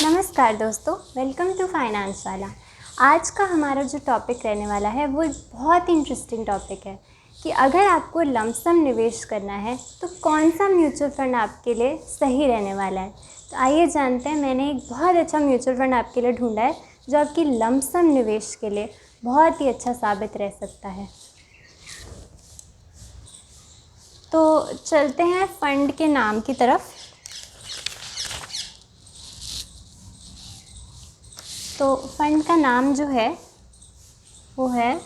नमस्कार दोस्तों, welcome to finance वाला। आज का हमारा जो टॉपिक रहने वाला है वो बहुत ही इंटरेस्टिंग टॉपिक है कि अगर आपको लमसम निवेश करना है तो कौन सा म्यूचुअल फंड आपके लिए सही रहने वाला है। तो आइए जानते हैं। मैंने एक बहुत अच्छा म्यूचुअल फंड आपके लिए ढूंढा है जो आपकी लमसम निवेश के लिए बहुत ही अच्छा साबित रह सकता है। तो चलते हैं फ़ंड के नाम की तरफ। तो फ़ंड का नाम जो है वो है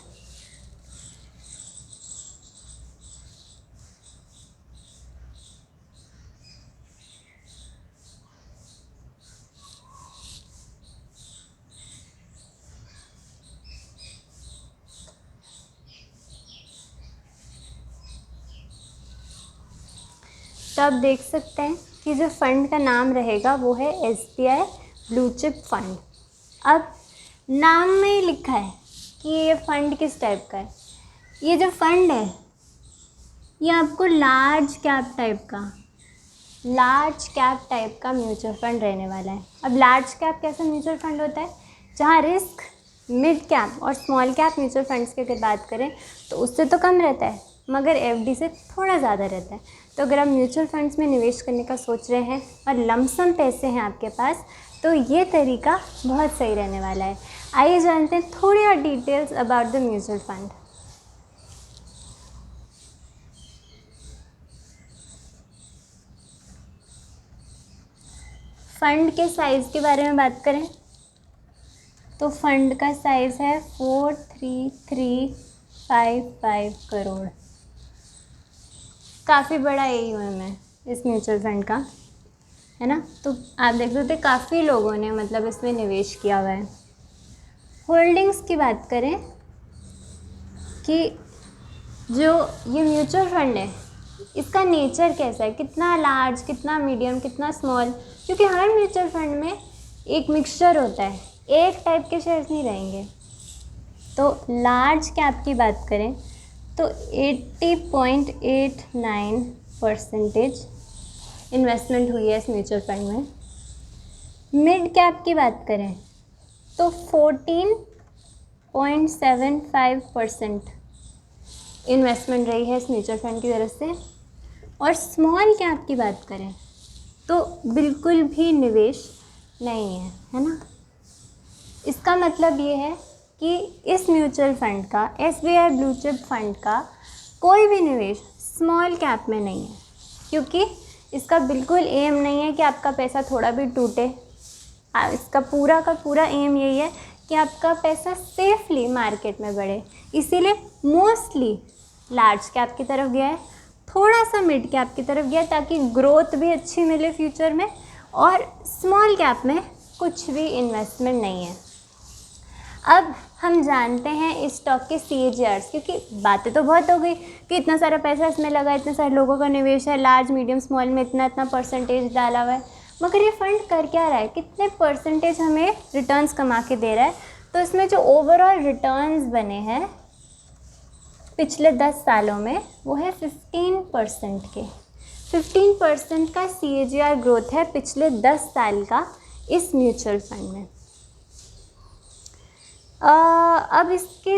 तो आप देख सकते हैं कि जो फ़ंड का नाम रहेगा वो है SBI ब्लू चिप फंड। अब नाम में ही लिखा है कि ये फ़ंड किस टाइप का है। ये जो फ़ंड है ये आपको लार्ज कैप टाइप का म्यूचुअल फंड रहने वाला है। अब लार्ज कैप कैसा म्यूचुअल फंड होता है, जहाँ रिस्क मिड कैप और स्मॉल कैप म्यूचुअल फंड्स की अगर बात करें तो उससे तो कम रहता है, मगर FD से थोड़ा ज़्यादा रहता है। तो अगर आप म्यूचुअल फंड्स में निवेश करने का सोच रहे हैं और लमसम पैसे हैं आपके पास, तो ये तरीका बहुत सही रहने वाला है। आइए जानते हैं थोड़ी और details about the mutual fund. Fund के साइज़ के बारे में बात करें तो फ़ंड का साइज़ है 43,355 करोड़। काफ़ी बड़ा AUM है इस म्यूचुअल फंड का, है ना। तो आप देख सकते हैं काफ़ी लोगों ने मतलब इसमें निवेश किया हुआ है। होल्डिंग्स की बात करें कि जो ये म्यूचुअल फंड है इसका नेचर कैसा है, कितना लार्ज, कितना मीडियम, कितना स्मॉल, क्योंकि हर म्यूचुअल फंड में एक मिक्सचर होता है, एक टाइप के शेयर्स नहीं रहेंगे। तो लार्ज कैप की बात करें तो 80.89% इन्वेस्टमेंट हुई है इस म्यूचुअल फंड में। मिड कैप की बात करें तो 14.75% इन्वेस्टमेंट रही है इस म्यूचुअल फंड की तरफ से। और स्मॉल कैप की बात करें तो बिल्कुल भी निवेश नहीं है, है ना। इसका मतलब ये है कि इस म्यूचुअल फंड का, SBI ब्लू चिप फंड का कोई भी निवेश स्मॉल कैप में नहीं है, क्योंकि इसका बिल्कुल एम नहीं है कि आपका पैसा थोड़ा भी टूटे। इसका पूरा का पूरा एम यही है कि आपका पैसा सेफली मार्केट में बढ़े। इसीलिए मोस्टली लार्ज कैप की तरफ गया है, थोड़ा सा मिड कैप की तरफ गया ताकि ग्रोथ भी अच्छी मिले फ्यूचर में, और स्मॉल कैप में कुछ भी इन्वेस्टमेंट नहीं है। अब हम जानते हैं इस स्टॉक के CAGRs, क्योंकि बातें तो बहुत हो गई कि इतना सारा पैसा इसमें लगा, इतने सारे लोगों का निवेश है, लार्ज मीडियम स्मॉल में इतना इतना परसेंटेज डाला हुआ है, मगर ये फ़ंड कर क्या रहा है, कितने परसेंटेज हमें रिटर्न्स कमा के दे रहा है। तो इसमें जो ओवरऑल रिटर्न्स बने हैं पिछले 10 सालों में वो है 15% के। 15% का CAGR ग्रोथ है पिछले 10 साल का इस म्यूचुअल फंड में। अब इसके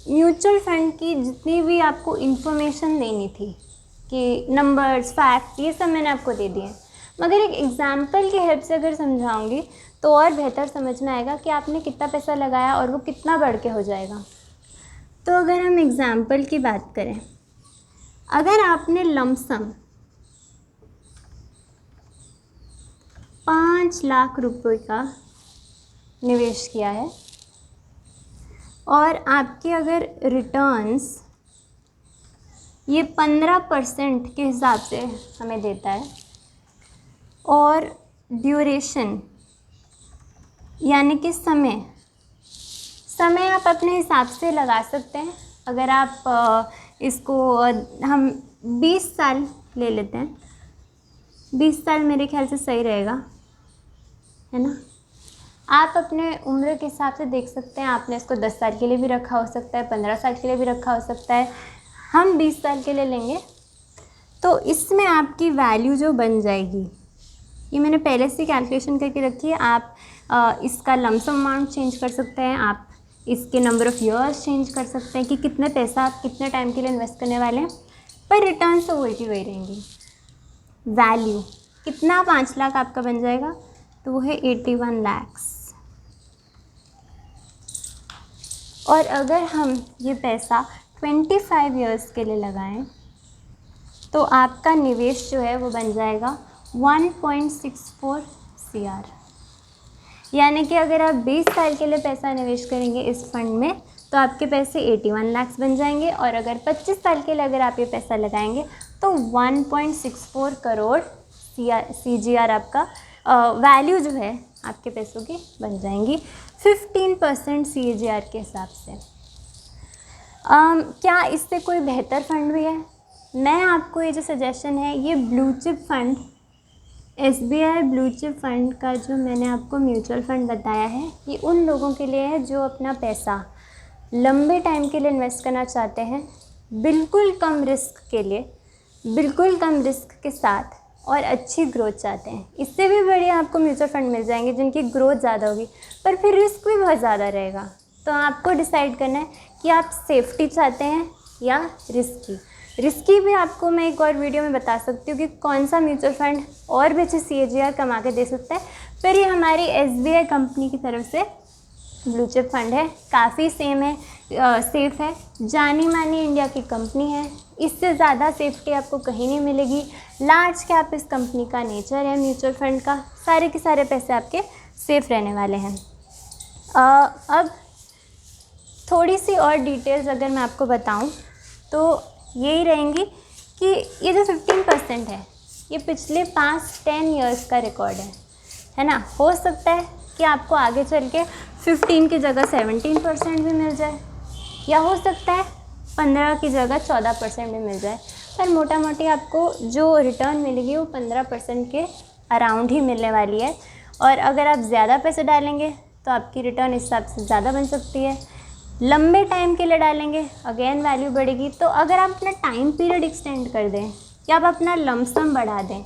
म्यूचुअल फंड की जितनी भी आपको इन्फॉर्मेशन देनी थी कि नंबर्स, फैक्ट, ये सब मैंने आपको दे दिए, मगर एक एग्जांपल की हेल्प से अगर समझाऊंगी तो और बेहतर समझ में आएगा कि आपने कितना पैसा लगाया और वो कितना बढ़ के हो जाएगा। तो अगर हम एग्जांपल की बात करें, अगर आपने लमसम 5 लाख रुपए का निवेश किया है और आपके अगर रिटर्न्स ये 15% के हिसाब से हमें देता है, और ड्यूरेशन यानी कि समय आप अपने हिसाब से लगा सकते हैं। अगर आप इसको हम 20 साल ले लेते हैं, 20 साल मेरे ख्याल से सही रहेगा, है ना। आप अपने उम्र के हिसाब से देख सकते हैं, आपने इसको 10 साल के लिए भी रखा हो सकता है, 15 साल के लिए भी रखा हो सकता है। हम 20 साल के लिए लेंगे तो इसमें आपकी वैल्यू जो बन जाएगी ये मैंने पहले से कैलकुलेशन करके रखी है। आप इसका लमसम अमाउंट चेंज कर सकते हैं, आप इसके नंबर ऑफ़ ईयर्स चेंज कर सकते हैं कि कितने पैसा आप कितने टाइम के लिए इन्वेस्ट करने वाले हैं, पर रिटर्न तो वही की वही रहेंगी। वैल्यू कितना 5 लाख आपका बन जाएगा, तो वो है 81 लाख। और अगर हम ये पैसा 25 ईयर्स के लिए लगाएं तो आपका निवेश जो है वो बन जाएगा 1.64 CR। यानी कि अगर आप 20 साल के लिए पैसा निवेश करेंगे इस फंड में तो आपके पैसे 81 लाख बन जाएंगे, और अगर 25 साल के लिए अगर आप ये पैसा लगाएंगे तो 1.64 करोड़ CGR आपका वैल्यू जो है आपके पैसों की बन जाएंगी 15% CAGR के हिसाब से। क्या इससे कोई बेहतर फंड भी है? मैं आपको ये जो सजेशन है, ये blue chip fund, SBI blue chip fund का जो मैंने आपको म्यूचुअल फंड बताया है, ये उन लोगों के लिए है जो अपना पैसा लंबे टाइम के लिए इन्वेस्ट करना चाहते हैं, बिल्कुल कम रिस्क के लिए, बिल्कुल कम रिस्क के साथ, और अच्छी ग्रोथ चाहते हैं। इससे भी बढ़िया आपको म्यूचुअल फंड मिल जाएंगे जिनकी ग्रोथ ज़्यादा होगी, पर फिर रिस्क भी बहुत ज़्यादा रहेगा। तो आपको डिसाइड करना है कि आप सेफ्टी चाहते हैं या रिस्की भी आपको मैं एक और वीडियो में बता सकती हूँ कि कौन सा म्यूचुअल फंड और भी अच्छे CAGR कमा के दे सकता है। पर ये हमारी SBI कंपनी की तरफ से ब्लू चिप फंड है, काफ़ी सेफ़ है, जानी मानी इंडिया की कंपनी है, इससे ज़्यादा सेफ्टी आपको कहीं नहीं मिलेगी। लार्ज कैप इस कंपनी का नेचर है म्यूचुअल फंड का, सारे के सारे पैसे आपके सेफ़ रहने वाले हैं। अब थोड़ी सी और डिटेल्स अगर मैं आपको बताऊं तो यही रहेंगी कि ये जो 15% है ये पिछले 5-10 ईयर्स का रिकॉर्ड है ना। हो सकता है कि आपको आगे चल के 15 की जगह 17% भी मिल जाए, या हो सकता है 15 की जगह 14% भी मिल जाए, पर मोटा मोटी आपको जो रिटर्न मिलेगी वो 15% के अराउंड ही मिलने वाली है। और अगर आप ज़्यादा पैसे डालेंगे तो आपकी रिटर्न इस हिसाब से ज़्यादा बन सकती है। लंबे टाइम के लिए डालेंगे अगेन वैल्यू बढ़ेगी। तो अगर आप अपना टाइम पीरियड एक्सटेंड कर दें या आप अपना लमसम बढ़ा दें,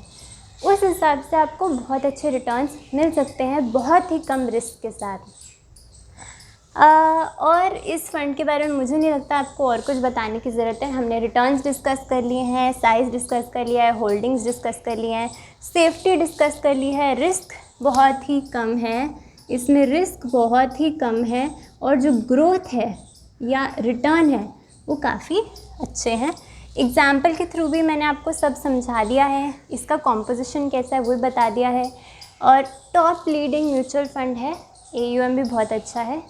उस हिसाब से आपको बहुत अच्छे रिटर्न्स मिल सकते हैं, बहुत ही कम रिस्क के साथ। और इस फंड के बारे में मुझे नहीं लगता आपको और कुछ बताने की ज़रूरत है। हमने रिटर्न्स डिस्कस कर लिए हैं, साइज़ डिस्कस कर लिया है, होल्डिंग्स डिस्कस कर लिए हैं, सेफ्टी डिस्कस कर ली है। रिस्क बहुत ही कम है, इसमें रिस्क बहुत ही कम है, और जो ग्रोथ है या रिटर्न है वो काफ़ी अच्छे हैं। एग्जाम्पल के थ्रू भी मैंने आपको सब समझा दिया है, इसका कॉम्पोजिशन कैसा है वो बता दिया है, और टॉप लीडिंग म्यूचुअल फंड है, AUM भी बहुत अच्छा है।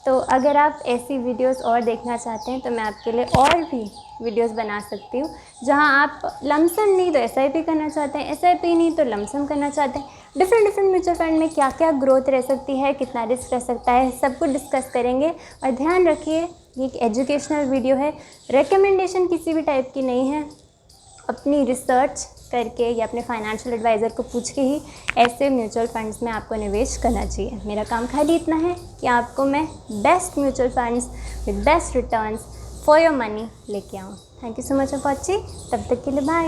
तो अगर आप ऐसी वीडियोस और देखना चाहते हैं तो मैं आपके लिए और भी वीडियोस बना सकती हूँ, जहां आप लमसम नहीं तो SIP करना चाहते हैं, SIP नहीं तो लमसम करना चाहते हैं, डिफरेंट म्यूचुअल फंड में क्या क्या ग्रोथ रह सकती है, कितना रिस्क रह सकता है, सब कुछ डिस्कस करेंगे। और ध्यान रखिए ये एक एजुकेशनल वीडियो है, रिकमेंडेशन किसी भी टाइप की नहीं है। अपनी रिसर्च करके या अपने फाइनेंशियल एडवाइज़र को पूछ के ही ऐसे म्यूचुअल फंड्स में आपको निवेश करना चाहिए। मेरा काम खाली इतना है कि आपको मैं best mutual funds with best returns for your money लेके आऊँ। Thank you so much for watching. तब तक के लिए बाय।